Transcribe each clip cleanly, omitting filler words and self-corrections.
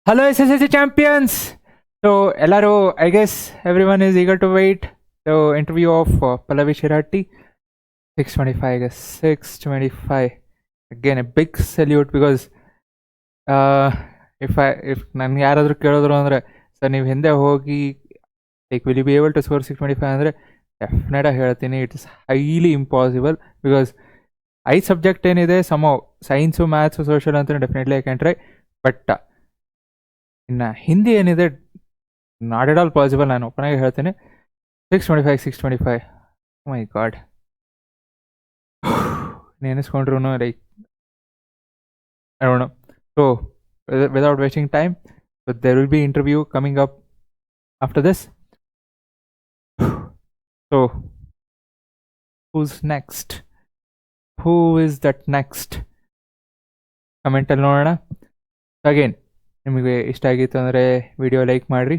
Hello, SSC champions. Ellaro, I guess everyone is eager to wait. So, interview of Pallavi Shirati, 625, I guess 625. Again, a big salute because if ನಾನು ಯಾರಾದರೂ ಕೇಳಿದ್ರು ಅಂದರೆ sir ನೀವು ಹಿಂದೆ ಹೋಗಿ will you be able to score 625 ಅಂದರೆ ಡೆಫಿನೆಟಾಗಿ ಹೇಳ್ತೀನಿ it is highly impossible because 5 subject ಏನಿದೆ ಸೈನ್ಸು ಮ್ಯಾಥ್ಸು ಸೋಷಿಯಲ್ ಅಂತ definitely I can try but ಇನ್ನು ಹಿಂದಿ ಏನಿದೆ ನಾಟ್ ಎಟ್ ಆಲ್ ಪಾಸಿಬಲ್. ನಾನು ಓಪನ್ ಆಗಿ ಹೇಳ್ತೀನಿ 625 ಮೈ ಗಾಡ್ ನೆನೆಸ್ಕೊಂಡ್ರು like I don't know. So without wasting time, so there will be interview coming up after this. So who's next? Who is that next? Comment ಅಲ್ಲಿ ನೋಡೋಣ. Again ನಿಮಗೆ ಇಷ್ಟ ಆಗಿತ್ತು ಅಂದರೆ ವಿಡಿಯೋ ಲೈಕ್ ಮಾಡಿರಿ.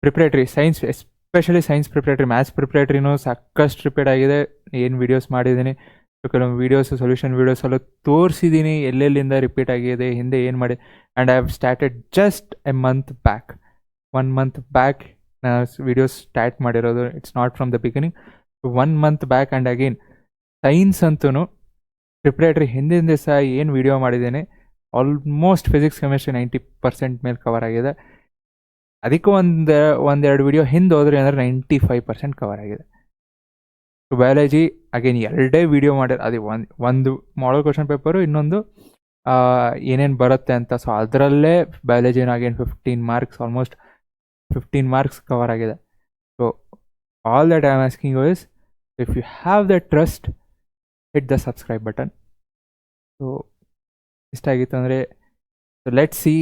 Preparatory science, especially science preparatory, maths ಪ್ರಿಪ್ರೇಟ್ರಿನೂ ಸಾಕಷ್ಟು repeat ಆಗಿದೆ. ಏನು ವೀಡಿಯೋಸ್ ಮಾಡಿದ್ದೀನಿ, ಕೆಲವೊಂದು ವೀಡಿಯೋಸು ಸೊಲ್ಯೂಷನ್ ವೀಡಿಯೋಸ್ ಎಲ್ಲ ತೋರಿಸಿದ್ದೀನಿ ಎಲ್ಲೆಲ್ಲಿಂದ ರಿಪೀಟ್ ಆಗಿದೆ, ಹಿಂದೆ ಏನು ಮಾಡಿ. And I have started just A month back, 1 month back ನಾನು ವೀಡಿಯೋಸ್ ಸ್ಟಾರ್ಟ್ ಮಾಡಿರೋದು. It's not from the beginning, 1 month back. And again science ಅಂತೂ ಪ್ರಿಪ್ರೇಟ್ರಿ ಹಿಂದಿನ ದಿವಸ ಏನು ವೀಡಿಯೋ ಮಾಡಿದ್ದೀನಿ ಆಲ್ಮೋಸ್ಟ್ ಫಿಸಿಕ್ಸ್ ಕೆಮಿಸ್ಟ್ರಿ 90% ಮೇಲೆ ಕವರ್ ಆಗಿದೆ. ಅದಕ್ಕೂ ಒಂದೆರಡು ವೀಡಿಯೋ ಹಿಂದೆ ಹೋದ್ರಿ ಅಂದರೆ 95% ಕವರ್ ಆಗಿದೆ. ಬಯಾಲಜಿ ಅಗೇನ್ 2 ವೀಡಿಯೋ ಮಾಡಿರೋ, ಅದೇ ಒಂದು ಮಾಡಲ್ ಕ್ವಶನ್ ಪೇಪರು, ಇನ್ನೊಂದು ಏನೇನು ಬರುತ್ತೆ ಅಂತ. ಸೊ ಅದರಲ್ಲೇ ಬಯಾಲಜಿನ again 15 marks, almost 15 marks cover ಆಗಿದೆ. So all that I am asking you is, if you have the trust, hit the subscribe button. So ಇಷ್ಟ ಆಗಿತ್ತು ಅಂದರೆ so let see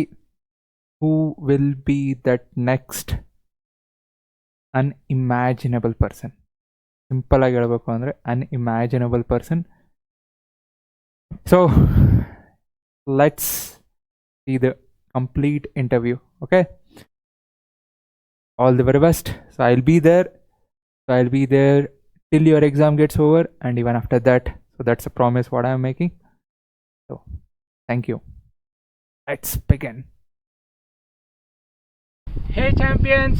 who will be that next unimaginable person. Simple ಆಗಿ ಹೇಳಬೇಕು ಅಂದರೆ unimaginable person. So let's see the complete interview. Okay, all the very best. So I will be there till your exam gets over and even after that. So that's a promise what I am making. So thank you. Let's begin. Hey champions.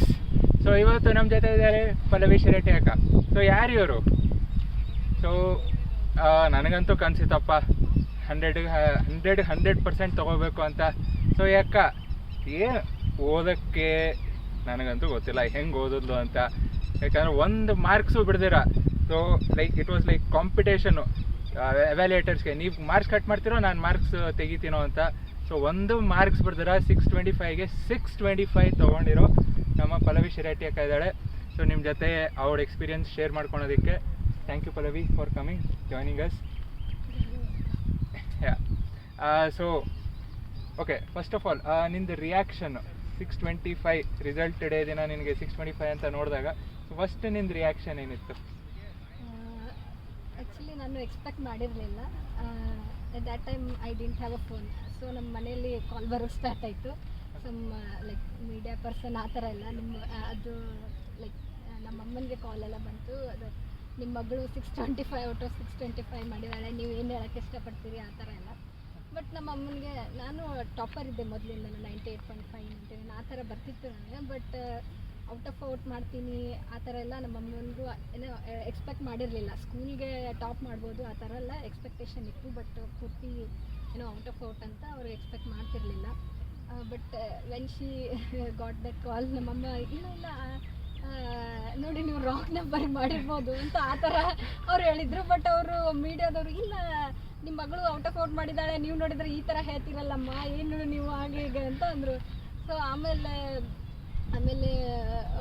So ಇವತ್ತು ನಮ್ಮ ಜೊತೆ ಇದ್ದಾರೆ ಪಲ್ಲವಿ ಶಿರಟಿ ಅಕ್ಕ. So ಯಾರು ಇವರು? So ನನಗಂತೂ ಕನ್ಸಿತ್ತಪ್ಪ 100% ತೊಗೋಬೇಕು ಅಂತ. ಸೊ ಯಾಕ ಏನು ಓದೋಕ್ಕೆ ನನಗಂತೂ ಗೊತ್ತಿಲ್ಲ ಹೆಂಗೆ ಓದೋದು ಅಂತ. ಯಾಕಂದರೆ 1 ಮಾರ್ಕ್ಸು ಬಿಡ್ದಿರ. So like it was like competition ಎವ್ಯಾಲ್ಯೂಯೇಟರ್ಸ್ಗೆ, ನೀವು ಮಾರ್ಕ್ಸ್ ಕಟ್ ಮಾಡ್ತಿರೋ ನಾನು ಮಾರ್ಕ್ಸ್ ತೆಗಿತೀನೋ ಅಂತ. ಸೊ 1 ಮಾರ್ಕ್ಸ್ ಬಿಡ್ದಿರ 625ಗೆ 625 ತೊಗೊಂಡಿರೋ ನಮ್ಮ ಪಲ್ಲವಿ ಶಿರಟಿ ಅಕ್ಕ ಇದ್ದಾಳೆ. ಸೊ ನಿಮ್ಮ ಜೊತೆ ಅವ್ರ ಎಕ್ಸ್ಪೀರಿಯನ್ಸ್ ಶೇರ್ ಮಾಡ್ಕೊಳೋದಕ್ಕೆ thank you Pallavi for coming, joining us. So okay, first of all ನಿಂದು ರಿಯಾಕ್ಷನ್ನು 625 ರಿಸಲ್ಟ್ ಡೇ ದಿನ ನಿನಗೆ 625 ಅಂತ ನೋಡಿದಾಗ ಫಸ್ಟ್ ನಿಂದು ರಿಯಾಕ್ಷನ್ ಏನಿತ್ತು? ಆ್ಯಕ್ಚುಲಿ ನಾನು ಎಕ್ಸ್ಪೆಕ್ಟ್ ಮಾಡಿರಲಿಲ್ಲ. ಎಟ್ that time I didn't have a phone. So ನಮ್ಮ ಮನೆಯಲ್ಲಿ ಕಾಲ್ ಬರೋಕ್ಕೆ ಸ್ಟಾರ್ಟ್ ಆಯಿತು. ಸಮ್ ಲೈಕ್ ಮೀಡಿಯಾ ಪರ್ಸನ್ ಆ ಥರ ಎಲ್ಲ ಅದು ಲೈಕ್ ನಮ್ಮ ಅಮ್ಮನಿಗೆ ಕಾಲೆಲ್ಲ ಬಂತು. ಅದು ನಿಮ್ಮ ಮಗಳು 625 ಔಟ್ ಆಫ್ 625 ಮಾಡಿದ್ದಾಳೆ, ನೀವು ಏನು ಹೇಳೋಕ್ಕೆ ಇಷ್ಟಪಡ್ತೀರಿ ಆ ಥರ ಎಲ್ಲ. ಬಟ್ ನಮ್ಮ ಅಮ್ಮನಿಗೆ, ನಾನು ಟಾಪರ್ ಇದ್ದೆ ಮೊದಲಿಂದ, 98.5 99 ಆ ಥರ ಬರ್ತಿತ್ತು ನನಗೆ. ಬಟ್ ಔಟ್ ಮಾಡ್ತೀನಿ ಆ ಥರ ಎಲ್ಲ ನಮ್ಮ ಅಮ್ಮನಿಗೂ ಏನೋ ಎಕ್ಸ್ಪೆಕ್ಟ್ ಮಾಡಿರಲಿಲ್ಲ. ಸ್ಕೂಲ್ಗೆ ಟಾಪ್ ಮಾಡ್ಬೋದು ಆ ಥರ ಎಲ್ಲ ಎಕ್ಸ್ಪೆಕ್ಟೇಷನ್ ಇತ್ತು. ಬಟ್ ಪೂರ್ತಿ ಏನೋ ಔಟ್ ಅಂತ ಅವ್ರಿಗೆ ಎಕ್ಸ್ಪೆಕ್ಟ್ ಮಾಡ್ತಿರಲಿಲ್ಲ. But when she got that call, ನಮ್ಮಮ್ಮ ಇಲ್ಲ ನೋಡಿ ನೀವು ರಾಂಗ್ ನಂಬರ್ ಮಾಡಿರ್ಬೋದು ಅಂತ ಆ ಥರ ಅವ್ರು ಹೇಳಿದರು. ಬಟ್ ಅವರು ಮೀಡಿಯಾದವರು ಇಲ್ಲ ನಿಮ್ಮ ಮಗಳು ಔಟ್ ಮಾಡಿದ್ದಾಳೆ, ನೀವು ನೋಡಿದ್ರೆ ಈ ಥರ ಹೇಳ್ತಿರಲ್ಲಮ್ಮ, ಏನು ನೀವು ಹಾಗೆ ಹೀಗೆ ಅಂತ ಅಂದರು. ಸೊ ಆಮೇಲೆ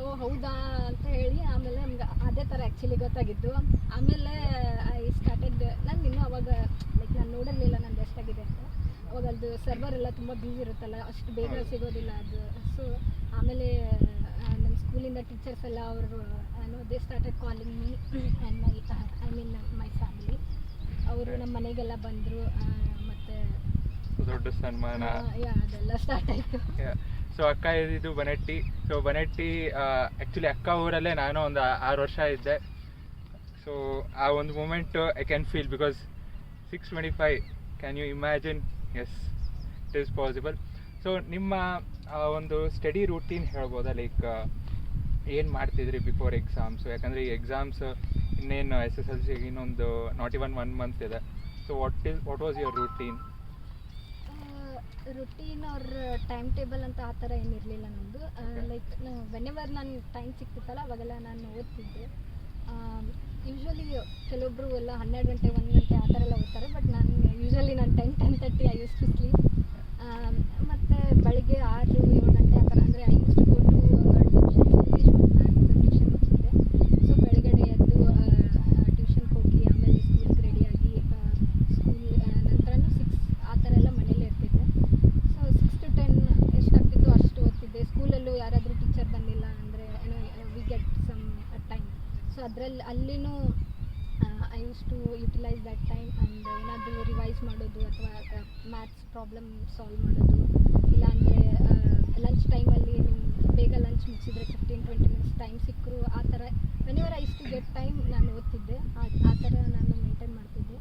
ಓ ಹೌದಾ ಅಂತ ಹೇಳಿ ಆಮೇಲೆ ನಮ್ಗೆ ಅದೇ ಥರ ಆ್ಯಕ್ಚುಲಿ ಗೊತ್ತಾಗಿದ್ದು. ಆಮೇಲೆ ಐ ಸ್ಟಾರ್ಟೆಡ್, ನಾನು ಇನ್ನೂ ಅವಾಗ ಲೈಕ್ ನಾನು ನೋಡಿರಲಿಲ್ಲ ನಂದು ಎಷ್ಟಾಗಿದೆ ಅಂತ. ಅವಾಗ ಅದು ಸರ್ವರ್ ಎಲ್ಲ ತುಂಬ ಬ್ಯುಸಿ ಇರುತ್ತಲ್ಲ, ಅಷ್ಟು ಬೇಗ ಸಿಗೋದಿಲ್ಲ ಅದು. ಸೊ ಆಮೇಲೆ ನಮ್ಮ ಸ್ಕೂಲಿಂದ ಟೀಚರ್ಸ್ ಎಲ್ಲ ಅವರು they started calling me and my family. ಅವರು ನಮ್ಮ ಮನೆಗೆಲ್ಲ ಬಂದರು. ಮತ್ತು ದೊಡ್ಡ ಸನ್ಮಾನ ಅದೆಲ್ಲ ಸ್ಟಾರ್ಟ್ ಆಯಿತು. ಸೊ ಅಕ್ಕ ಇದ್ದಿದ್ದು ಬನಟ್ಟಿ. ಸೊ ಬನಟ್ಟಿ ಆ್ಯಕ್ಚುಲಿ ಅಕ್ಕ ಊರಲ್ಲೇ ನಾನು ಒಂದು 6 ವರ್ಷ ಇದ್ದೆ. ಸೊ ಆ ಒಂದು moment I can feel because 625, can you imagine? Yes, it is possible. So so ನಿಮ್ಮ ಒಂದು ಸ್ಟಡಿ ರೂಟೀನ್ ಹೇಳ್ಬೋದಾ, ಲೈಕ್ ಏನು ಮಾಡ್ತಿದ್ರಿ ಬಿಫೋರ್ ಎಕ್ಸಾಮ್ಸ್? ಯಾಕಂದರೆ ಈ ಎಕ್ಸಾಮ್ಸ್ ಇನ್ನೇನು SSLCಗೆ ಇನ್ನೊಂದು ನಾಟ್ ಇವನ್ 1 ಮಂತ್ ಇದೆ. So what was your routine? Routine ಅವ್ರ ಟೈಮ್ ಟೇಬಲ್ ಅಂತ ಆ ಥರ ಏನಿರಲಿಲ್ಲ ನಮ್ಮದು. ಲೈಕ್ ವೆನೆವರ್ ನಾನು ಟೈಮ್ ಸಿಕ್ತಿತ್ತಲ್ಲ ಅವಾಗೆಲ್ಲ ನಾನು ಓದ್ತಿದ್ದೆ. ಯೂಶ್ವಲಿ ಕೆಲವೊಬ್ಬರು ಎಲ್ಲ 12 ಗಂಟೆ 1 ಗಂಟೆ ಆ ಥರ ಎಲ್ಲ ಓದ್ತಾರೆ, ಬಟ್ ನಾನು ಯೂಶ್ವಲಿ ನಾನು 10:30 ಐ ಯೂಸ್ ಟು ಸ್ಲೀಪ್. ಮತ್ತು ಬೆಳಗ್ಗೆ 6-7 ಗಂಟೆ ಆ ಥರ, ಅಂದರೆ I use to go to tuitions, English ಮತ್ತು ಮ್ಯಾಥ್ಸ್ ಟ್ಯೂಷನ್ ಹೋಗ್ತಿದ್ದೆ. ಸೊ ಬೆಳಗಡೆ ಎದ್ದು ಟ್ಯೂಷನ್ಗೆ ಹೋಗಿ ಆಮೇಲೆ ಸ್ಕೂಲ್ಗೆ ರೆಡಿಯಾಗಿ ಸ್ಕೂಲ್ ನಂತರನೂ 6 ಆ ಥರ ಎಲ್ಲ ಮನೇಲೇ ಇರ್ತಿದ್ದೆ. ಸೊ 6 to 10 ಎಷ್ಟಾಗ್ತಿತ್ತು ಅಷ್ಟು ಓದ್ತಿದ್ದೆ. ಸ್ಕೂಲಲ್ಲೂ ಯಾರಾದರೂ ಟೀಚರ್ ಬಂದಿಲ್ಲ ಅಂದರೆ we get some time. So ಅಲ್ಲಿನೂ I use to utilise that time and ಏನಾದರೂ ರಿವೈಸ್ ಮಾಡೋದು ಅಥವಾ ಮ್ಯಾಥ್ಸ್ ಪ್ರಾಬ್ಲಮ್ ಸಾಲ್ವ್ ಮಾಡೋದು. ಇಲ್ಲಾಂದರೆ ಲಂಚ್ ಟೈಮಲ್ಲಿ ಬೇಗ ಲಂಚ್ ಮುಗಿಸಿದ್ರೆ 15-20 ಮಿನಿಟ್ಸ್ ಟೈಮ್ ಸಿಕ್ಕರು ಆ ಥರ whenever I use to get time ನಾನು ಓದ್ತಿದ್ದೆ. ಆ ಥರ ನಾನು ಮೇಂಟೈನ್ ಮಾಡ್ತಿದ್ದೆ.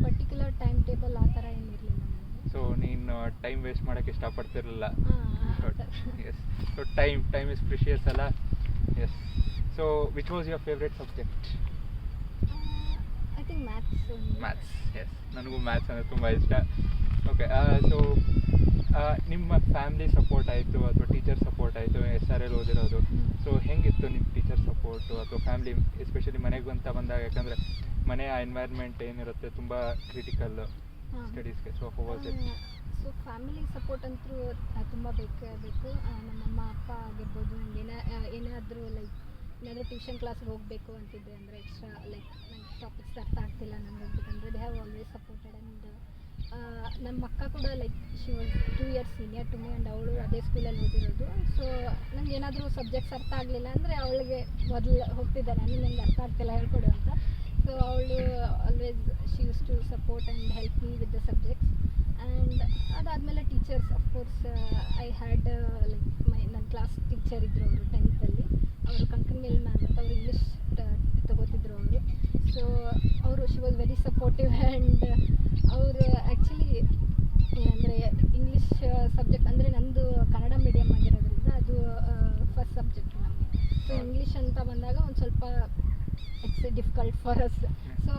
ಪರ್ಟಿಕ್ಯುಲರ್ ಟೈಮ್ ಟೇಬಲ್ ಆ ಥರ ಏನಿರಲಿಲ್ಲ ನನಗೆ. ಸೊ ನೀನು ಟೈಮ್ ವೇಸ್ಟ್ ಮಾಡೋಕ್ಕೆ ಇಷ್ಟಪಡ್ತಿರಲಿಲ್ಲ. ಹಾಂ. Yes. So time is precious ಅಲ್ಲ? Yes. So which was your favourite subject? I think maths. Yes, ನನಗೂ ಮ್ಯಾಥ್ಸ್ ಅಂದರೆ ತುಂಬ ಇಷ್ಟ. ಓಕೆ. ಸೊ ನಿಮ್ಮ ಫ್ಯಾಮಿಲಿ ಸಪೋರ್ಟ್ ಆಯಿತು ಅಥವಾ ಟೀಚರ್ ಸಪೋರ್ಟ್ ಆಯಿತು, SRL ಓದಿರೋದು. ಸೊ ಹೆಂಗಿತ್ತು ನಿಮ್ಮ ಟೀಚರ್ ಸಪೋರ್ಟು ಅಥವಾ ಫ್ಯಾಮಿಲಿ, ಎಸ್ಪೆಷಲಿ ಮನೆಗೆ ಅಂತ ಬಂದಾಗ? ಯಾಕಂದರೆ ಮನೆಯ ಎನ್ವೈರ್ಮೆಂಟ್ ಏನಿರುತ್ತೆ ತುಂಬ ಕ್ರಿಟಿಕಲ್ ಸ್ಟಡೀಸ್ಗೆ. So how was it? So family support ಅಂತೂ ತುಂಬ ಬೇಕು. ನಮ್ಮ ಅಮ್ಮ ಅಪ್ಪ ಆಗಿರ್ಬೋದು, ನನಗೆ ಏನಾದರೂ ಟ್ಯೂಷನ್ ಕ್ಲಾಸ್ಗೆ ಹೋಗಬೇಕು ಅಂತಿದ್ದೆ ಅಂದರೆ ಎಕ್ಸ್ಟ್ರಾ ಲೈಕ್ ನಂಗೆ ಟಾಪಿಕ್ಸ್ ಅರ್ಥ ಆಗ್ತಿಲ್ಲ ನನಗೆ ಹೋಗ್ಬೇಕಂದ್ರೆ they have always supported. And ನಮ್ಮ ಅಕ್ಕ ಕೂಡ like she was 2 years senior to me and ಅವಳು ಅದೇ ಸ್ಕೂಲಲ್ಲಿ ಓದಿರೋದು. ಸೊ ನಂಗೆ ಏನಾದರೂ ಸಬ್ಜೆಕ್ಟ್ಸ್ ಅರ್ಥ ಆಗಲಿಲ್ಲ ಅಂದರೆ ಅವಳಿಗೆ ಮೊದಲು ಹೋಗ್ತಿದ್ದೆ ನಾನು, ನಂಗೆ ಅರ್ಥ ಆಗ್ತಿಲ್ಲ ಹೇಳ್ಕೊಡು ಅಂತ. ಸೊ ಅವಳು always she use to support and help me with the subjects. And ಅದಾದಮೇಲೆ teachers of course I had like ನನ್ನ ಕ್ಲಾಸ್ ಟೀಚರ್ ಇದ್ದರು, ಅವರು 10th ಅವರು ಕಂಕನ್ಮೇಲ್ ಮ್ಯಾಮ್ ಅಂತ, ಅವರು ಇಂಗ್ಲೀಷ್ ತಗೋತಿದ್ರು ಅವರು. ಸೊ ಅವರು she was very supportive and ಅವರು ಆ್ಯಕ್ಚುಲಿ ಏನಂದರೆ ಇಂಗ್ಲೀಷ್ ಸಬ್ಜೆಕ್ಟ್ ಅಂದರೆ ನಂದು ಕನ್ನಡ ಮೀಡಿಯಮ್ ಆಗಿರೋದ್ರಿಂದ ಅದು ಫಸ್ಟ್ ಸಬ್ಜೆಕ್ಟ್ ನಮಗೆ. ಸೊ ಇಂಗ್ಲೀಷ್ ಅಂತ ಬಂದಾಗ ಒಂದು ಸ್ವಲ್ಪ it's difficult for us. So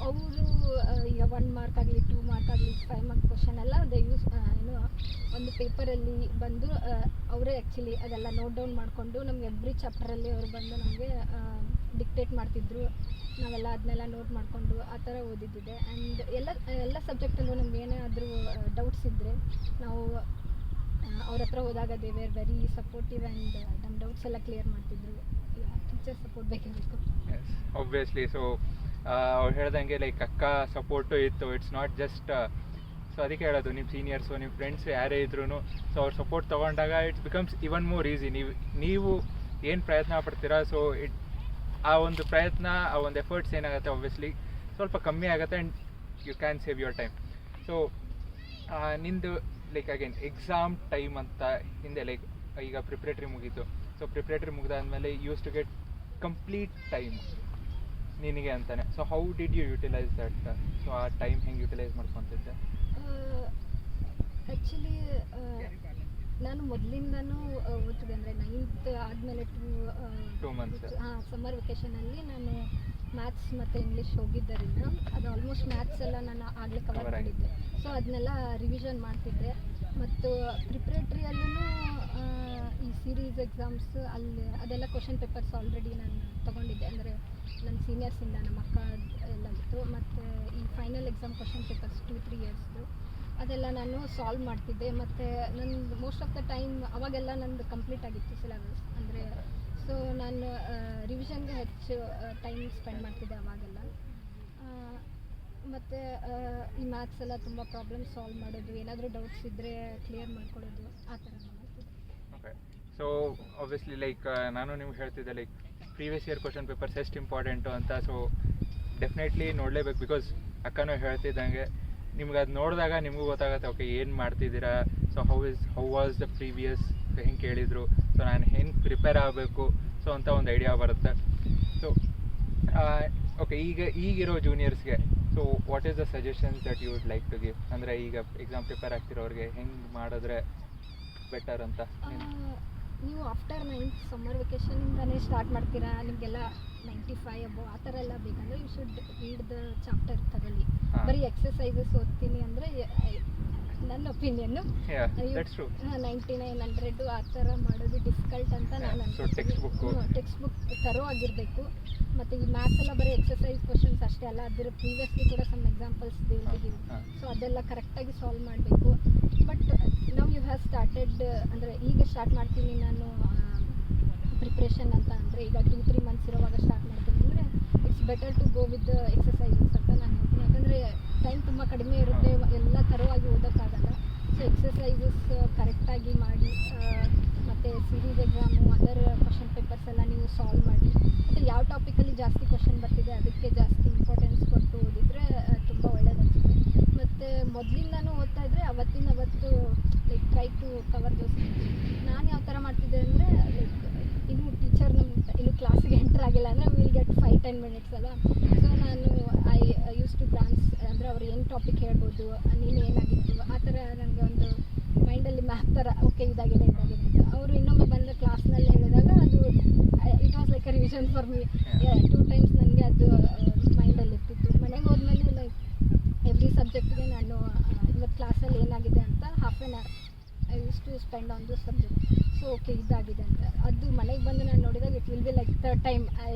ಅವರು ಈಗ 1 ಮಾರ್ಕ್ ಆಗಲಿ 2 ಮಾರ್ಕ್ ಆಗಲಿ 5 ಮಾರ್ಕ್ ಕ್ವಶನ್ ಎಲ್ಲ ದೇ ಯೂಸ್ ಒಂದು ಪೇಪರಲ್ಲಿ ಬಂದು ಅವರೇ ಆ್ಯಕ್ಚುಲಿ ಅದೆಲ್ಲ ನೋಟ್ ಡೌನ್ ಮಾಡಿಕೊಂಡು ನಮ್ಗೆ ಎವ್ರಿ ಚಾಪ್ಟರಲ್ಲಿ ಅವರು ಬಂದು ನಮಗೆ ಡಿಕ್ಟೇಟ್ ಮಾಡ್ತಿದ್ರು. ನಾವೆಲ್ಲ ಅದನ್ನೆಲ್ಲ ನೋಟ್ ಮಾಡಿಕೊಂಡು ಆ ಥರ ಓದಿದ್ದಿದೆ. ಆ್ಯಂಡ್ ಎಲ್ಲ ಸಬ್ಜೆಕ್ಟಲ್ಲೂ ನಮ್ಗೆ ಏನೇ ಆದರೂ ಡೌಟ್ಸ್ ಇದ್ದರೆ ನಾವು ಅವ್ರ ಹತ್ರ ಹೋದಾಗ they were very supportive and ನಮ್ಮ ಡೌಟ್ಸ್ ಎಲ್ಲ ಕ್ಲಿಯರ್ ಮಾಡ್ತಿದ್ರು. ಟೀಚರ್ ಸಪೋರ್ಟ್ ಬೇಕಿರಬೇಕು. Yes, obviously. ಸೊ ಅವ್ರು ಹೇಳ್ದಂಗೆ ಲೈಕ್ ಅಕ್ಕ ಸಪೋರ್ಟು ಇತ್ತು. ಇಟ್ಸ್ ನಾಟ್ ಜಸ್ಟ್ ಸೊ ಅದಕ್ಕೆ ಹೇಳೋದು, ನಿಮ್ಮ ಸೀನಿಯರ್ಸು ನಿಮ್ಮ ಫ್ರೆಂಡ್ಸ್ ಯಾರೇ ಇದ್ರೂ ಸೊ ಅವ್ರ ಸಪೋರ್ಟ್ ತೊಗೊಂಡಾಗ it's becomes even more easy. ನೀವು ಏನು ಪ್ರಯತ್ನ ಪಡ್ತೀರಾ, ಸೊ ಆ ಒಂದು ಪ್ರಯತ್ನ, ಆ ಒಂದು ಎಫರ್ಟ್ಸ್ ಏನಾಗುತ್ತೆ ಆಬ್ವಿಯಸ್ಲಿ ಸ್ವಲ್ಪ ಕಮ್ಮಿ ಆಗುತ್ತೆ and you can save your time. So ನಿಂದು ಲೈಕ್ ಅಗೇನ್ ಎಕ್ಸಾಮ್ ಟೈಮ್ ಅಂತ ಹಿಂದೆ ಲೈಕ್ ಈಗ ಪ್ರಿಪ್ರೇಟ್ರಿ ಮುಗೀತು. ಸೊ ಪ್ರಿಪ್ರೇಟ್ರಿ ಮುಗಿದಾದ್ಮೇಲೆ use to get complete time ನಿನಗೆ ಅಂತಾನೆ. So how did you utilise that? So ಆ ಟೈಮ್ ಹೆಂಗೆ ಯುಟಿಲೈಸ್ ಮಾಡ್ಕೊತಿದ್ದೆ? ಆ್ಯಕ್ಚುಲಿ ನಾನು ಮೊದಲಿಂದನೂ ಓದ್ತಿದ್ದೆ, ಅಂದರೆ 9th ಆದಮೇಲೆ 2 months ಸಮ್ಮರ್ ವೆಕೇಷನಲ್ಲಿ ನಾನು ಮ್ಯಾಥ್ಸ್ ಮತ್ತು ಇಂಗ್ಲೀಷ್ ಹೋಗಿದ್ದರಿಂದ ಅದು ಆಲ್ಮೋಸ್ಟ್ ಮ್ಯಾಥ್ಸ್ ಎಲ್ಲ ನಾನು ಆಗಲೇ ಕವರ್ ಮಾಡಿದ್ದೆ. ಸೊ ಅದನ್ನೆಲ್ಲ ರಿವಿಷನ್ ಮಾಡ್ತಿದ್ದೆ. ಮತ್ತು ಪ್ರಿಪ್ರೇಟ್ರಿಯಲ್ಲೂ ಈ ಸೀರೀಸ್ ಎಕ್ಸಾಮ್ಸ್ ಅಲ್ಲಿ ಅದೆಲ್ಲ ಕ್ವಶನ್ ಪೇಪರ್ಸ್ ಆಲ್ರೆಡಿ ನಾನು ತೊಗೊಂಡಿದ್ದೆ, ಅಂದರೆ ನನ್ನ ಸೀನಿಯರ್ಸಿಂದ ನಮ್ಮ ಅಕ್ಕ ಎಲ್ಲ ಇತ್ತು. ಮತ್ತು ಈ ಫೈನಲ್ ಎಕ್ಸಾಮ್ ಕ್ವಶನ್ ಪೇಪರ್ಸ್ 2-3 ಇಯರ್ಸ್ದು ಅದೆಲ್ಲ ನಾನು ಸಾಲ್ವ್ ಮಾಡ್ತಿದ್ದೆ. ಮತ್ತು ನಂದು ಮೋಸ್ಟ್ ಆಫ್ ದ ಟೈಮ್ ಅವಾಗೆಲ್ಲ ನಂದು ಕಂಪ್ಲೀಟ್ ಆಗಿತ್ತು ಸಿಲೆಬಸ್, ಅಂದರೆ ಸೊ ನಾನು ರಿವಿಷನ್ಗೆ ಹೆಚ್ಚು ಟೈಮ್ ಸ್ಪೆಂಡ್ ಮಾಡ್ತಿದ್ದೆ ಅವಾಗೆಲ್ಲ. ಮತ್ತು ಈ ಮ್ಯಾಥ್ಸ್ ಎಲ್ಲ ತುಂಬ ಪ್ರಾಬ್ಲಮ್ ಸಾಲ್ವ್ ಮಾಡೋದು, ಏನಾದರೂ ಡೌಟ್ಸ್ ಇದ್ದರೆ ಕ್ಲಿಯರ್ ಮಾಡ್ಕೊಡೋದು, ಆ ಥರ ಮಾಡ್ತಿದ್ದೆ. ಓಕೆ. ಸೊ ಆಬ್ವಿಯಸ್ಲಿ ಲೈಕ್ ನಾನು ನಿಮ್ಗೆ ಹೇಳ್ತಿದ್ದೆ like previous year question papers ಎಷ್ಟು ಇಂಪಾರ್ಟೆಂಟು ಅಂತ. ಸೊ ಡೆಫಿನೆಟ್ಲಿ ನೋಡಲೇಬೇಕು. ಬಿಕಾಸ್ ಅಕ್ಕನೂ ಹೇಳ್ತಿದ್ದಂಗೆ ನಿಮ್ಗೆ ಅದು ನೋಡಿದಾಗ ನಿಮಗೂ ಗೊತ್ತಾಗುತ್ತೆ ಓಕೆ ಏನು ಮಾಡ್ತಿದ್ದೀರಾ. So how was the previous ಹೆಂಗೆ ಕೇಳಿದರು, ಸೊ ನಾನು ಹೆಂಗೆ ಪ್ರಿಪೇರ್ ಆಗಬೇಕು ಸೊ ಅಂತ ಒಂದು ಐಡಿಯಾ ಬರುತ್ತೆ. ಸೊ ಓಕೆ, ಈಗಿರೋ ಜೂನಿಯರ್ಸ್ಗೆ so what is the suggestions that you would like to give? ಅಂದರೆ ಈಗ ಎಕ್ಸಾಮ್ ಪ್ರಿಪೇರ್ ಆಗ್ತಿರೋರಿಗೆ ಹೆಂಗೆ ಮಾಡಿದ್ರೆ ಬೆಟರ್ ಅಂತ ನೀವು ಆಫ್ಟರ್ 9th ಸಮ್ಮರ್ ವೆಕೇಷನಿಂದನೇ ಸ್ಟಾರ್ಟ್ ಮಾಡ್ತೀರಾ, ನಿಮಗೆಲ್ಲ 95 ಅಬೋ ಆ ಥರ ಎಲ್ಲ ಬೇಕಂದ್ರೆ you should read the chapter ತಗೊಳ್ಳಿ. ಬರೀ ಎಕ್ಸಸೈಸಸ್ ಓದ್ತೀನಿ ಅಂದರೆ ನನ್ನ ಒಪಿನಿಯನ್ನು 9900 ಆ ಥರ ಮಾಡೋದು ಡಿಫಿಕಲ್ಟ್ ಅಂತ ನಾನು ಟೆಕ್ಸ್ಟ್ ಬುಕ್ ತರೋ ಆಗಿರಬೇಕು. ಮತ್ತು ಈ ಮ್ಯಾಥ್ಸ್ ಎಲ್ಲ ಬರೀ ಎಕ್ಸಸೈಸ್ ಕ್ವಶನ್ಸ್ ಅಷ್ಟೇ ಅಲ್ಲ, ಅದರ ಪ್ರೀವಿಯಸ್ಲಿ ಕೂಡ ಸಮ್ ಎಕ್ಸಾಂಪಲ್ಸ್ ದೇವಿದ್ದೀವಿ. ಸೊ ಅದೆಲ್ಲ ಕರೆಕ್ಟಾಗಿ ಸಾಲ್ವ್ ಮಾಡಬೇಕು. ಬಟ್ ನಾವು ಯು ಹ್ಯಾವ್ ಸ್ಟಾರ್ಟೆಡ್ ಅಂದರೆ ಈಗ ಸ್ಟಾರ್ಟ್ ಮಾಡ್ತೀನಿ ನಾನು ಪ್ರಿಪ್ರೇಷನ್ ಅಂತ ಅಂದರೆ ಈಗ 2-3 ಮಂತ್ಸ್ ಇರೋವಾಗ ಸ್ಟಾರ್ಟ್ ಮಾಡ್ತೀನಿ ಅಂದರೆ it's better to go with exercises ಅಂತ ನಾನು ಹೇಳ್ತೀನಿ. ಯಾಕಂದರೆ ಟೈಮ್ ತುಂಬ ಕಡಿಮೆ ಇರುತ್ತೆ, ಎಲ್ಲ ಥರವಾಗಿ ಓದೋಕ್ಕಾಗಲ್ಲ. ಸೊ ಎಕ್ಸಸೈಸಸ್ ಕರೆಕ್ಟಾಗಿ ಮಾಡಿ ಮತ್ತು series exam other question papers ಎಲ್ಲ ನೀವು ಸಾಲ್ವ್ ಮಾಡಿ. ಮತ್ತು ಯಾವ ಟಾಪಿಕಲ್ಲಿ ಜಾಸ್ತಿ ಕ್ವಶನ್ ಬರ್ತಿದೆ ಅದಕ್ಕೆ ಜಾಸ್ತಿ ಇಂಪಾರ್ಟೆನ್ಸ್ ಕೊಟ್ಟು ಓದಿದರೆ ತುಂಬ ಒಳ್ಳೆಯದಾಗ್ತದೆ. ಮತ್ತು ಮೊದಲಿಂದನೂ ಓದ್ತಾ ಇದ್ದರೆ ಅವತ್ತು ಲೈಕ್ ಟ್ರೈ ಟು ಕವರ್ ದೋಸ್. ನಾನು ಯಾವ ಥರ ಮಾಡ್ತಿದ್ದೆ ಅಂದರೆ ಲೈಕ್ ಇನ್ನೂ ಟೀಚರ್ ಇನ್ನೂ ಕ್ಲಾಸಿಗೆ ಎಂಟರ್ ಆಗಿಲ್ಲ ಅಂದರೆ ವಿಲ್ ಗೆಟ್ 5-10 ಮಿನಿಟ್ಸ್ ಅಲ್ಲ. ಸೊ ನಾನು ಐ ಯೂಸ್ ಟು ಗ್ಲಾನ್ಸ್ ಅಂದರೆ ಅವ್ರು ಏನು ಟಾಪಿಕ್ ಹೇಳ್ಬೋದು, ನೀನು ಏನಾಗಿತ್ತು ಆ ಥರ ನನಗೆ ಒಂದು ಮೈಂಡಲ್ಲಿ ಮ್ಯಾಪ್ ಥರ ಓಕೆ ಇದಾಗಿದೆ ಅಂತ ಅವರು ಇನ್ನೊಮ್ಮೆ ಬಂದ ಕ್ಲಾಸ್ನಲ್ಲಿ ಹೇಳಿದಾಗ ಅದು it was like a revision for me. 2 times ನನಗೆ ಅದು ಮೈಂಡಲ್ಲಿ ಇರ್ತಿತ್ತು. ಮನೆಗೆ ಹೋದ್ಮೇಲೆ ಲೈಕ್ ಎವ್ರಿ ಸಬ್ಜೆಕ್ಟ್ಗೆ ನಾನು ಇವತ್ತು ಕ್ಲಾಸಲ್ಲಿ ಏನಾಗಿದೆ ಅಂತ half an hour I use to spend on this subject. So okay ಇದಾಗಿದೆ ಅಂತ ಅದು ಮನೆಗೆ ಬಂದು ನಾನು ನೋಡಿದಾಗ it will be like third time I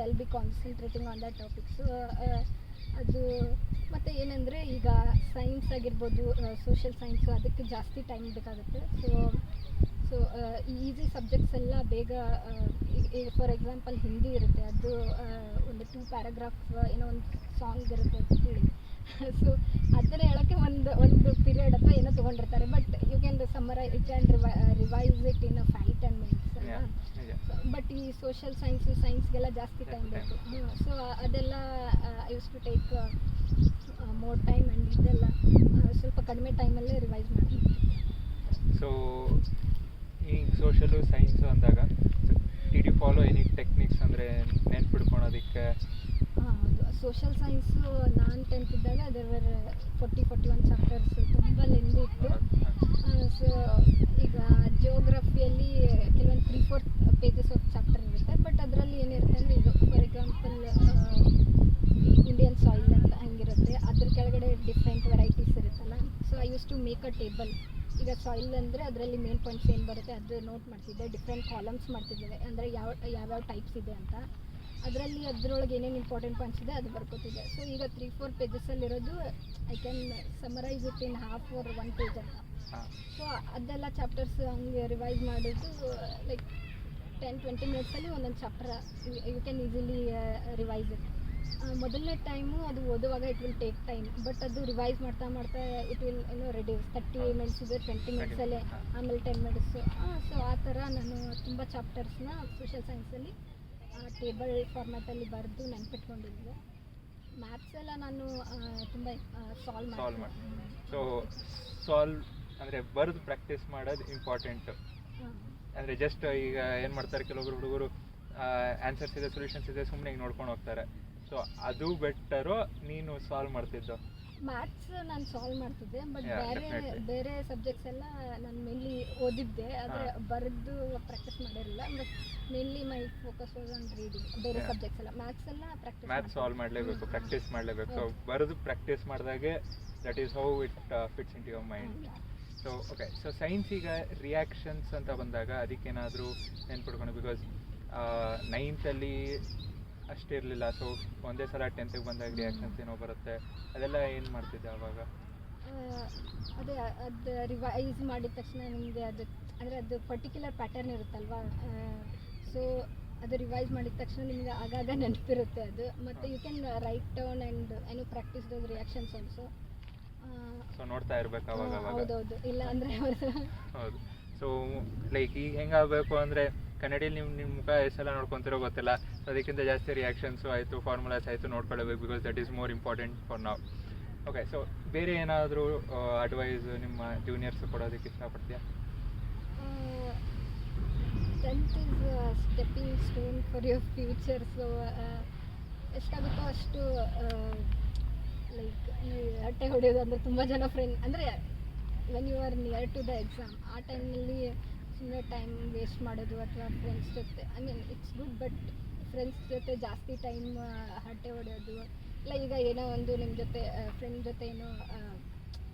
will be concentrating on that topic. So ಅದು ಮತ್ತು ಏನಂದರೆ ಈಗ ಸೈನ್ಸ್ ಆಗಿರ್ಬೋದು, ಸೋಷಿಯಲ್ ಸೈನ್ಸು ಅದಕ್ಕೆ ಜಾಸ್ತಿ ಟೈಮ್ ಬೇಕಾಗುತ್ತೆ. ಸೊ ಈಸಿ ಸಬ್ಜೆಕ್ಟ್ಸ್ ಎಲ್ಲ ಬೇಗ ಫಾರ್ ಎಕ್ಸಾಂಪಲ್ ಹಿಂದಿ ಇರುತ್ತೆ, ಅದು ಒಂದು 2 ಪ್ಯಾರಾಗ್ರಾಫ್ ಏನೋ ಒಂದು ಸಾಂಗ್ ಇರುತ್ತೆ ಅಂತ ಹೇಳಿ. ಸೊ ಅದನ್ನು ಹೇಳೋಕ್ಕೆ ಒಂದು ಪೀರಿಯಡ್ ಅಥವಾ ಏನೋ ತೊಗೊಂಡಿರ್ತಾರೆ. But you can revise it in 5-10 minutes ಅಲ್ಲ. ಬಟ್ ಈ ಸೋಷಿಯಲ್ ಸೈನ್ಸ್ಗೆಲ್ಲ ಜಾಸ್ತಿ ಟೈಮ್ ಬೇಕು. ಸೊ ಅದೆಲ್ಲ I use to take more time and ಇದೆಲ್ಲ ಸ್ವಲ್ಪ ಕಡಿಮೆ ಟೈಮಲ್ಲೇ ರಿವೈಸ್ ಮಾಡ್ತೀನಿ. ಸೊ ಈ ಸೋಷಲು ಸೈನ್ಸು ಅಂದಾಗ did you follow any techniques ಅಂದರೆ ನೆನ್ಪಿಡ್ಕೊಳೋದಕ್ಕೆ? ಹೌದು, ಸೋಷಿಯಲ್ ಸೈನ್ಸು ನಾನು 10th ಇದ್ದಾಗ ಅದರ 41 ಚಾಪ್ಟರ್ಸ್ ತುಂಬ ಲೆಂದಿ ಇತ್ತು. ಸೊ ಈಗ ಜಿಯೋಗ್ರಫಿಯಲ್ಲಿ ಕೆಲವೊಂದು 3-4 ಪೇಜಸ್ ಆಫ್ ಚಾಪ್ಟರ್ ಇರುತ್ತೆ. ಬಟ್ ಅದರಲ್ಲಿ ಏನಿರುತ್ತೆ ಅಂದರೆ ಇದು ಫಾರ್ ಎಕ್ಸಾಂಪಲ್ ಇಂಡಿಯನ್ ಸಾಯಿಲ್ ಅಂತ ಹಂಗಿರುತ್ತೆ, ಅದ್ರ ಕೆಳಗಡೆ ಡಿಫ್ರೆಂಟ್ ವೆರೈಟೀಸ್ ಇರುತ್ತಲ್ಲ. So I use to make a table. ಈಗ ಸಾಯಿಲ್ ಅಂದರೆ ಅದರಲ್ಲಿ ಮೇನ್ ಪಾಯಿಂಟ್ಸ್ ಏನು ಬರುತ್ತೆ ಅದು ನೋಟ್ ಮಾಡ್ತಿದ್ದೆ. ಡಿಫ್ರೆಂಟ್ ಕಾಲಮ್ಸ್ ಮಾಡ್ತಿದ್ದೇವೆ ಅಂದರೆ ಯಾವ್ಯಾವ ಟೈಪ್ಸ್ ಇದೆ ಅಂತ. ಅದರಲ್ಲಿ ಅದರೊಳಗೆ ಏನೇನು ಇಂಪಾರ್ಟೆಂಟ್ ಪಾಯಿಂಟ್ಸ್ ಇದೆ ಅದು ಬರ್ಕೋತಿದ್ದೆ. ಸೊ ಈಗ 3-4 ಪೇಜಸ್ಸಲ್ಲಿರೋದು I can summarise it in half or 1 page ಅಂತ. ಸೊ ಅದೆಲ್ಲ ಚಾಪ್ಟರ್ಸ್ ಹಂಗೆ ರಿವೈಸ್ ಮಾಡೋದು ಲೈಕ್ 10-20 ಮಿನಿಟ್ಸಲ್ಲಿ ಒಂದೊಂದು chapter you can easily revise it. ಮೊದಲನೇ ಟೈಮು ಅದು ಓದುವಾಗ it will take time, but ಅದು ರಿವೈಸ್ ಮಾಡ್ತಾ ಇಟ್ ವಿಲ್ ರೆಡ್ಯೂಸ್ 30 ಮಿನಿಟ್ಸ್ ಇದೆ 20 ಮಿನಿಟ್ಸಲ್ಲೇ, ಆಮೇಲೆ 10 ಮಿನಿಟ್ಸು. ಸೊ ಆ ಥರ ನಾನು ತುಂಬ ಚಾಪ್ಟರ್ಸ್ನ ಸೋಷಿಯಲ್ ಸೈನ್ಸಲ್ಲಿ ಟೇಬಲ್ ಫಾರ್ಮ್ಯಾಟಲ್ಲಿ ಬರೆದು ನೆನ್ಪಿಟ್ಕೊಂಡಿದ್ದೆ. ಮ್ಯಾಥ್ಸ್ ಎಲ್ಲ ನಾನು ತುಂಬ ಸಾಲ್ವ್ ಮಾಡ್ತೀನಿ. ಸೊ ಸಾಲ್ವ್ ಅಂದರೆ ಬರೆದು ಪ್ರಾಕ್ಟೀಸ್ ಮಾಡೋದು ಇಂಪಾರ್ಟೆಂಟು. ಅಂದರೆ ಜಸ್ಟ್ ಈಗ ಏನು ಮಾಡ್ತಾರೆ ಕೆಲವೊಬ್ರು ಹುಡುಗರು ಆನ್ಸರ್ಸ್ ಇದೆ ಸೊಲ್ಯೂಷನ್ಸ್ ಇದೆ ಸುಮ್ಮನೆ ಈಗ ನೋಡ್ಕೊಂಡು ಹೋಗ್ತಾರೆ. ಸೊ ಅದು ಬೆಟರು ನೀನು ಸಾಲ್ವ್ ಮಾಡ್ತಿದ್ದು? ಮ್ಯಾಥ್ಸ್ ನಾನು ಸಾಲ್ವ್ ಮಾಡ್ತಿದ್ದೆ, ಬಟ್ ಬೇರೆ ಸಬ್ಜೆಕ್ಟ್ಸ್ ಎಲ್ಲ ನಾನು ಮೇನ್ಲಿ ಓದಿದ್ದೆ, ಆದರೆ ಬರೆದು ಪ್ರಾಕ್ಟೀಸ್ ಮಾಡಿರಲಿಲ್ಲ. But mainly my focus was on reading. ಬೇರೆ ಸಬ್ಜೆಕ್ಟ್ಸ್ ಎಲ್ಲ ಮ್ಯಾಥ್ಸ್ ಎಲ್ಲ ಪ್ರಾಕ್ಟೀಸ್ ಮ್ಯಾಥ್ಸ್ ಸಾಲ್ವ್ ಮಾಡಲೇಬೇಕು, ಪ್ರಾಕ್ಟೀಸ್ ಮಾಡಲೇಬೇಕು. ಸೊ ಬರೆದು ಪ್ರಾಕ್ಟೀಸ್ ಮಾಡಿದಾಗೆ that is how it fits in to your mind. So okay, so science ಈಗ ರಿಯಾಕ್ಷನ್ಸ್ ಅಂತ ಬಂದಾಗ ಅದಕ್ಕೇನಾದರೂ ನೆನ್ಪಿಡ್ಕೊಂಡು, ಬಿಕಾಸ್ 9th ಅಷ್ಟೇ ಇರಲಿಲ್ಲ. ಸೊ ಒಂದೇ ಸಲ 10th ಬಂದಾಗ ರಿಯಾಕ್ಷನ್ಸ್ ಏನೋ ಬರುತ್ತೆ, ಅದೆಲ್ಲ ಏನು ಮಾಡ್ತಿದ್ದೆ ಆವಾಗ? ಅದೇ ಅದು ರಿವೈಸ್ ಮಾಡಿದ ತಕ್ಷಣ ನಿಮಗೆ ಅದು ಅಂದರೆ ಅದು ಪರ್ಟಿಕ್ಯುಲರ್ ಪ್ಯಾಟರ್ನ್ ಇರುತ್ತಲ್ವಾ. ಸೊ ಅದು ರಿವೈಸ್ ಮಾಡಿದ ತಕ್ಷಣ ನಿಮಗೆ ಆಗಾಗ ನೆನಪಿರುತ್ತೆ ಅದು. ಮತ್ತು you can write down and ಏನೋ practice those reactions also. So ನೋಡ್ತಾ ಇರಬೇಕು ಅವಾಗ. ಹೌದೌದು, ಇಲ್ಲ ಅಂದರೆ ಹೌದು. ಸೊ ಲೈಕ್ ಈಗ ಹೆಂಗಾಗಬೇಕು ಅಂದರೆ ಕನ್ನಡಿಯಲ್ಲಿ ನಿಮ್ಮ ಮುಖ ಎಷ್ಟೆಲ್ಲ ನೋಡ್ಕೊತಿರೋ ಗೊತ್ತಿಲ್ಲ. ಸೊ ಅದಕ್ಕಿಂತ ಜಾಸ್ತಿ ರಿಯಾಕ್ಷನ್ಸು ಆಯಿತು, ಫಾರ್ಮುಲಾಸ್ ಆಯಿತು ನೋಡ್ಕೊಳ್ಳಬೇಕು, because that is more important for ನಾವು. ಓಕೆ, ಸೊ ಬೇರೆ ಏನಾದರೂ ಅಡ್ವೈಸ್ ನಿಮ್ಮ ಜೂನಿಯರ್ಸ್ ಕೊಡೋದಕ್ಕೆ ಇಷ್ಟಪಡ್ತೀಯಾ? 10th is a stepping stone for your future. So ಎಷ್ಟಾಗುತ್ತೋ ಅಷ್ಟು ಲೈಕ್ ಈ ಹಟ್ಟೆ ಹೊಡೆಯೋದು ಅಂದರೆ ತುಂಬ ಜನ ಫ್ರೆಂಡ್ ಅಂದರೆ when you are near to the exam ಆ ಟೈಮ್ನಲ್ಲಿ ಸುಮ್ಮನೆ ಟೈಮ್ ವೇಸ್ಟ್ ಮಾಡೋದು ಅಥವಾ ಫ್ರೆಂಡ್ಸ್ ಜೊತೆ I mean it's good, but friends ಜೊತೆ ಜಾಸ್ತಿ ಟೈಮ್ ಹಟ್ಟೆ ಹೊಡೆಯೋದು ಇಲ್ಲ. ಈಗ ಏನೋ ಒಂದು ನಿಮ್ಮ ಜೊತೆ ಫ್ರೆಂಡ್ ಜೊತೆ ಏನೋ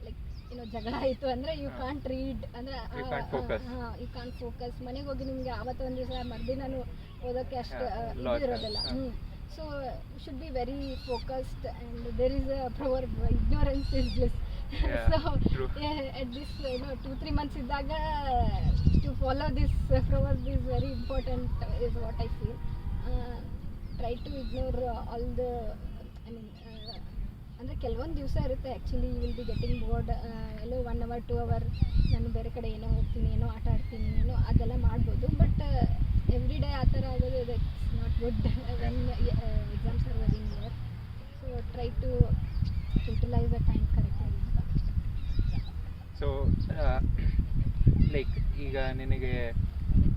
ಲೈಕ್ ಏನೋ ಜಗಳ ಆಯಿತು ಅಂದರೆ ಯು ಕಾಂಟ್ ರೀಡ್ ಅಂದರೆ You can't focus. ಹಾಂ ಯು ಕಾಂಟ್ ಫೋಕಸ್. ಮನೆಗೆ ಹೋಗಿ ನಿಮಗೆ ಆವತ್ತು ಒಂದು ದಿವಸ ಮರುದಿನಾನು ಓದೋಕ್ಕೆ ಅಷ್ಟು ಇದು loss, ಇರೋದಿಲ್ಲ. ಹಾ. So should be very focused and there is a proverb, ignorance is bliss. Yeah, so true. at this 2-3 months ಇದ್ದಾಗ to follow this proverb is very important is what I feel. Try to ignore all the I mean ಅಂದರೆ ಕೆಲವೊಂದು ದಿವಸ ಇರುತ್ತೆ actually you will be getting bored, ಎಲ್ಲೋ 1 hour 2 hour ನಾನು ಬೇರೆ ಕಡೆ ಏನೋ ಹೋಗ್ತೀನಿ, ಏನೋ ಆಟ ಆಡ್ತೀನಿ, ಏನೋ ಅದೆಲ್ಲ ಮಾಡ್ಬೋದು. ಬಟ್ ಎವ್ರಿ ಡೇ ಆ ಥರ ಆಗೋದು it's not good when exams are very near. So try to utilise the time ಕರೆಕ್ಟಾಗಿ. ಸೊ ಲೈಕ್ ಈಗ ನಿನಗೆ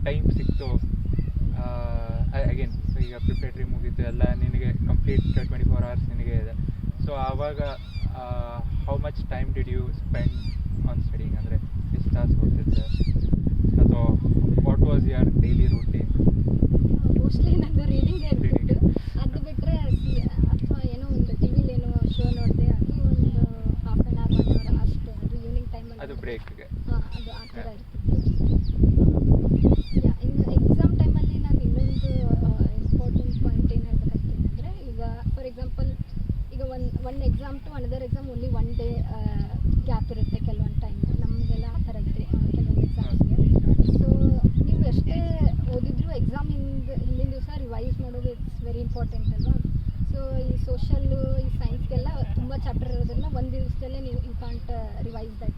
ಟೈಮ್ ಸಿಕ್ತು ಅಗೇನ್ ಈಗ ಪ್ರಿಪ್ರೇಟ್ರಿ ಮುಗೀತು ಎಲ್ಲ ನಿನಗೆ ಕಂಪ್ಲೀಟ್ 24 hours ನಿನಗೆ ಇದೆ. ಸೊ ಆವಾಗ how much time did you spend on studying, ಅಂದರೆ ಎಷ್ಟು ತಾಸು ಹೋಗ್ತಿದ್ದೆ ಅಥವಾ what was your daily routine? Mostly ನಂದು ರೀಡಿಂಗೇ ಇರ್ತಿತ್ತು. ಅದು ಬಿಟ್ಟರೆ ಅಥವಾ ಏನೋ ಒಂದು ಟಿ ವಿಲಿ ಏನೋ ಶೋ ನೋಡಿದೆ, ಅದು ಒಂದು ಹಾಫ್ ಆನ್ ಅವರ್ 1 hour ಅಷ್ಟು, ಅದು ಈವ್ನಿಂಗ್ ಟೈಮಲ್ಲಿ. ಅದು ಬ್ರೇಕ್ಗೆ? ಹಾಂ, ಅದು ಆ ಥರ ಇರ್ತಿತ್ತು. ಇನ್ನು ಎಕ್ಸಾಮ್ ಟೈಮಲ್ಲಿ ನಾನು ಇನ್ನೊಂದು ಇಂಪಾರ್ಟೆಂಟ್ ಪಾಯಿಂಟ್ ಏನು ಹೇಳ್ಬೇಕಂತೀನಿ ಅಂದರೆ, ಈಗ ಫಾರ್ ಎಕ್ಸಾಂಪಲ್ ಈಗ one exam to another exam only 1 day gap ಇರುತ್ತೆ ಕೆಲವೊಂದು ಟೈಮ್. ನಮಗೆಲ್ಲ ಆ ಥರ ಇದೆ ಕೆಲವೊಂದು ಎಕ್ಸಾಮ್ಸ್ಗೆ. ಸೊ ನೀವು ಎಷ್ಟೇ ಓದಿದ್ರು ಎಕ್ಸಾಮ್ ಹಿಂದಿನ ದಿವಸ ರಿವೈಸ್ ಮಾಡೋದು ಇಟ್ಸ್ ವೆರಿ ಇಂಪಾರ್ಟೆಂಟ್ ಅಲ್ವಾ. ಸೊ ಈ ಸೋಷಲ್ಲು, ಈ ಸೈನ್ಸ್ಗೆಲ್ಲ ತುಂಬ ಚಾಪ್ಟರ್ ಇರೋದ್ರಿಂದ ಒಂದು ದಿವಸದಲ್ಲೇ ನೀವು you can't revise that.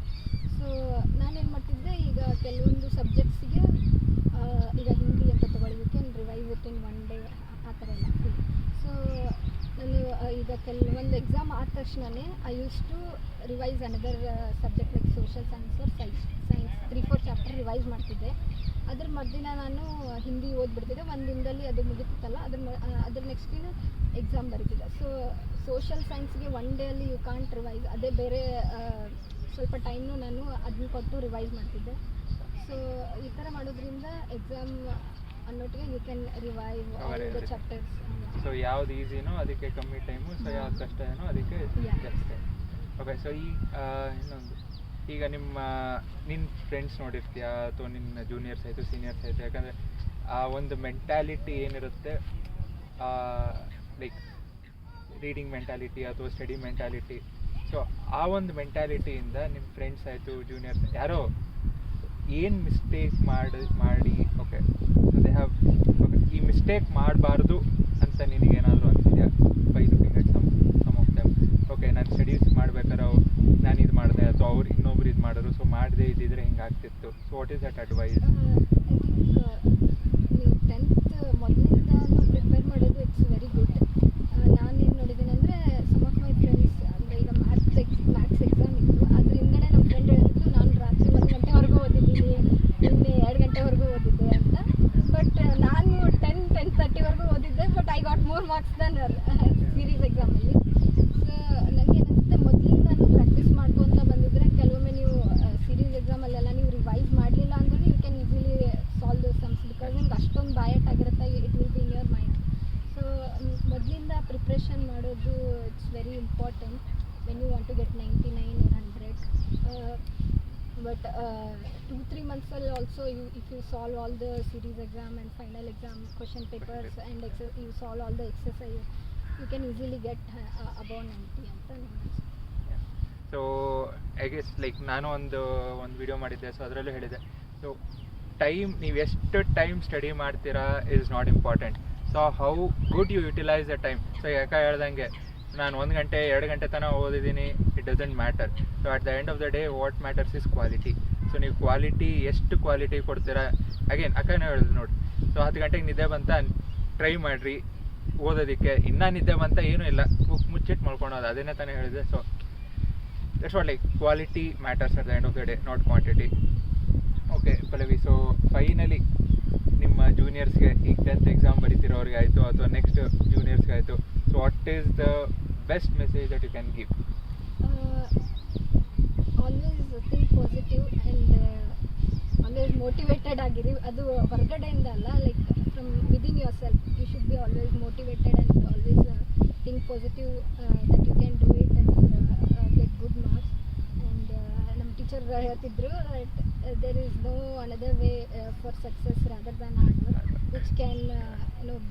So ನಾನೇನು ಮಾಡ್ತಿದ್ದೆ, ಈಗ ಕೆಲವೊಂದು ಸಬ್ಜೆಕ್ಟ್ಸಿಗೆ ಈಗ ಹಿಂದಿ ಅಂತ ತೊಗೊಳ್ಳಿ, you can revise it in 1 day ಆ ಥರ ಎಲ್ಲ. ಸೊ ನಾನು ಈಗ ಕೆಲವೊಂದು ಎಕ್ಸಾಮ್ ಆದ ತಕ್ಷಣವೇ I use to revise another subject like social science or science 3-4 chapter revise ಮಾಡ್ತಿದ್ದೆ. ಅದ್ರ ಮರುದಿನ ನಾನು ಹಿಂದಿ ಓದ್ಬಿಡ್ತಿದ್ದೆ, ಒಂದು ದಿನದಲ್ಲಿ ಅದು ಮುಗಿತಿತ್ತಲ್ಲ, ಅದ್ರ ನೆಕ್ಸ್ಟ್ ದಿನ ಎಕ್ಸಾಮ್ ಬರೀತಿದ್ದೆ. ಸೊ ಸೋಷಲ್ ಸೈನ್ಸ್ಗೆ 1 day ಅಲ್ಲಿ ಯು ಕಾಂಟ್ ರಿವೈಸ್, ಅದೇ ಬೇರೆ ಸ್ವಲ್ಪ ಟೈಮ್ನು ನಾನು ಅದನ್ನ ಕೊಟ್ಟು ರಿವೈಸ್ ಮಾಡ್ತಿದ್ದೆ. ಸೊ ಈ ಥರ ಮಾಡೋದ್ರಿಂದ ಎಕ್ಸಾಮ್ ಅನ್ನೋಟಿಗೆ you can revive all the chapters. So ಯಾವ್ದು ಈಸಿನೋ ಅದಕ್ಕೆ ಕಮ್ಮಿ ಟೈಮು, ಸೊ ಯಾವ್ದು ಕಷ್ಟ ಏನೋ ಅದಕ್ಕೆ ಜಾಸ್ತಿ ಟೈಮ್. ಓಕೆ, ಸೊ ಇನ್ನೊಂದು, ಈಗ ನಿನ್ನ ಫ್ರೆಂಡ್ಸ್ ನೋಡಿರ್ತೀಯಾ ಅಥವಾ ನಿನ್ನ ಜೂನಿಯರ್ಸ್ ಆಯಿತು ಸೀನಿಯರ್ಸ್ ಆಯಿತು, ಯಾಕಂದರೆ ಆ ಒಂದು ಮೆಂಟ್ಯಾಲಿಟಿ ಏನಿರುತ್ತೆ, ಲೈಕ್ ರೀಡಿಂಗ್ ಮೆಂಟ್ಯಾಲಿಟಿ ಅಥವಾ ಸ್ಟಡಿ ಮೆಂಟ್ಯಾಲಿಟಿ, ಸೊ ಆ ಒಂದು ಮೆಂಟ್ಯಾಲಿಟಿಯಿಂದ ನಿಮ್ಮ ಫ್ರೆಂಡ್ಸ್ ಆಯಿತು ಜೂನಿಯರ್ಸ್ ಯಾರೋ ಏನು ಮಿಸ್ಟೇಕ್ ಮಾಡಿ ಓಕೆ ದೇ ಹ್ಯಾವ್ ಓಕೆ ಈ ಮಿಸ್ಟೇಕ್ ಮಾಡಬಾರ್ದು ಅಂತ ನಿನಗೇನಾದರೂ ಅಂತಿದೆಯಾ by looking at some of them? Okay, ನಾನು ಸ್ಟಡೀಸ್ ಮಾಡ್ಬೇಕಾದ್ರೆ ನಾನು ಇದು ಮಾಡಿದೆ ಅಥವಾ ಅವ್ರು ಇನ್ನೊಬ್ರು ಇದು ಮಾಡೋರು, ಸೊ ಮಾಡದೇ ಇದ್ದಿದ್ರೆ ಹಿಂಗೆ ಆಗ್ತಿತ್ತು. So what is that advice? I think ನೀವು 10th ಮೊದಲಿಂದ ಪ್ರಿಪೇರ್ ಮಾಡೋದು ಇಟ್ಸ್ ವೆರಿ ಗುಡ್. ನಾನೇನು ನೋಡಿದ್ದೀನಿ ಅಂದರೆ, ಸಮ್ ಆಫ್ ಮೈ ಫ್ರೆಂಡ್ಸ್ ಅಂದರೆ ಈಗ ಮ್ಯಾಥ್ಸ್ ಎಕ್ಸಾಮ್ ಇತ್ತು, ಅದ್ರ ಹಿಂದೆನೇ ನಮ್ಮ ಫ್ರೆಂಡ್ ಹೇಳಿದ್ರು ನಾನು ರಾತ್ರಿ 1 ಗಂಟೆವರೆಗೂ ಓದಿದ್ದೀನಿ, ನಿನ್ನೆ 2 ಗಂಟೆವರೆಗೂ ಓದಿದ್ದೆ ಅಂತ. ಬಟ್ ನಾನು 10:30ವರೆಗೂ ಓದಿದ್ದೆ, but I got more marks than series ಎಕ್ಸಾಮಲ್ಲಿ. ಸೊ ನನಗೆ ಅನಿಸುತ್ತೆ, ಮೊದಲಿಂದ ಪ್ರಾಕ್ಟೀಸ್ ಮಾಡ್ಕೊತ ಬಂದಿದ್ದರೆ ಕೆಲವೊಮ್ಮೆ ನೀವು ಸೀರೀಸ್ ಎಕ್ಸಾಮಲ್ಲೆಲ್ಲ ನೀವು ರಿವೈಸ್ ಮಾಡಲಿಲ್ಲ ಅಂದ್ರೂ you can easily solve those sums, because ನಿಮ್ಗೆ ಅಷ್ಟೊಂದು ಬಯಾಟ್ ಆಗಿರುತ್ತೆ, it will be in your mind. So ಮೊದಲಿಂದ ಪ್ರಿಪ್ರೇಷನ್ ಮಾಡೋದು it's very important when you want to get 99 or 100. But 2-3 months also, if you solve all the series exam and final exam question papers and you solve all the exercise, you can easily get above 90 ಅಂತ ನನಗೆ. So I guess like ನಾನು ಒಂದು video ಮಾಡಿದ್ದೆ, so ಅದರಲ್ಲೂ ಹೇಳಿದೆ, so time ನೀವು ಎಷ್ಟು time study ಮಾಡ್ತೀರಾ is not important, so how good you utilise the time. So ಯಾಕೆ ಹೇಳ್ದಂಗೆ ನಾನು 1 ಗಂಟೆ 2 ಗಂಟೆ ತನಕ ಓದಿದ್ದೀನಿ, it doesn't matter. So at the end of the day what matters is quality. So ನೀವು ಎಷ್ಟು ಕ್ವಾಲಿಟಿ ಕೊಡ್ತೀರಾ, ಅಗೇನ್ ಅಕ್ಕನೇ ಹೇಳಿದ್ರು ನೋಡಿ, ಸೊ 10 ಗಂಟೆಗೆ ನಿದ್ದೆ ಬಂತ ಟ್ರೈ ಮಾಡಿರಿ ಓದೋದಕ್ಕೆ, ಇನ್ನೂ ನಿದ್ದೆ ಬಂತ ಏನೂ ಇಲ್ಲ, ಬುಕ್ ಮುಚ್ಚಿಟ್ಟು ಮಾಡ್ಕೊಳೋದು, ಅದನ್ನೇ ತಾನೇ ಹೇಳಿದೆ. So that's what like quality matters at the end of the day, not quantity. Okay Pallavi, so finally ನಿಮ್ಮ ಜೂನಿಯರ್ಸ್ಗೆ ಈಗ 10th ಎಕ್ಸಾಮ್ ಬರೀತಿರೋರಿಗೆ ಆಯಿತು ಅಥವಾ ನೆಕ್ಸ್ಟ್ ಜೂನಿಯರ್ಸ್ಗೆ ಆಯಿತು, so what is the best message that you can give? Always think positive and always motivated ಆಗಿರಿ. ಅದು ಹೊರಗಡೆಯಿಂದ ಅಲ್ಲ, like from within yourself you should be always motivated and always think positive that you can do it and get good marks. And ನಮ್ಮ teacher ಹೇಳ್ತಿದ್ರು there is no another way for success rather than hard work which can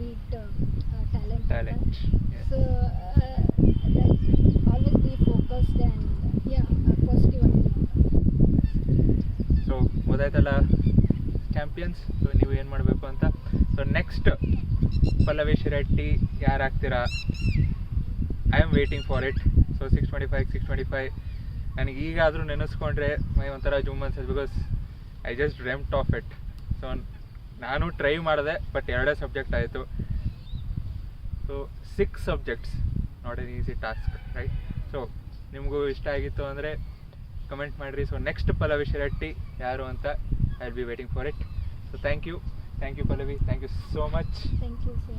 beat talent. So always be focused and positive again. So ಗೊತ್ತಾಯ್ತಲ್ಲ champions. So ನೀವು ಏನು ಮಾಡಬೇಕು ಅಂತ. So next Pallavi Shiratti ಯಾರು ಆಗ್ತೀರಾ? I am waiting for it. So 625 ನನಗೆ ಈಗಾದರೂ ನೆನೆಸ್ಕೊಂಡ್ರೆ ಮೈ ಒಂಥರ ಜುಮ್ ಅನ್ಸೋದು, because I just dreamt of it. So ನಾನು ಟ್ರೈ ಮಾಡಿದೆ, ಬಟ್ 2 ಸಬ್ಜೆಕ್ಟ್ ಆಯಿತು. So 6 subjects, not an easy task, right? So ನಿಮಗೂ ಇಷ್ಟ ಆಗಿತ್ತು ಅಂದರೆ ಕಮೆಂಟ್ ಮಾಡಿರಿ. ಸೊ ನೆಕ್ಸ್ಟ್ ಪಲ್ಲವಿ ಶಿರಟ್ಟಿ ಯಾರು ಅಂತ I will be waiting for it. So thank you Pallavi, thank you so much. Thank you, sir.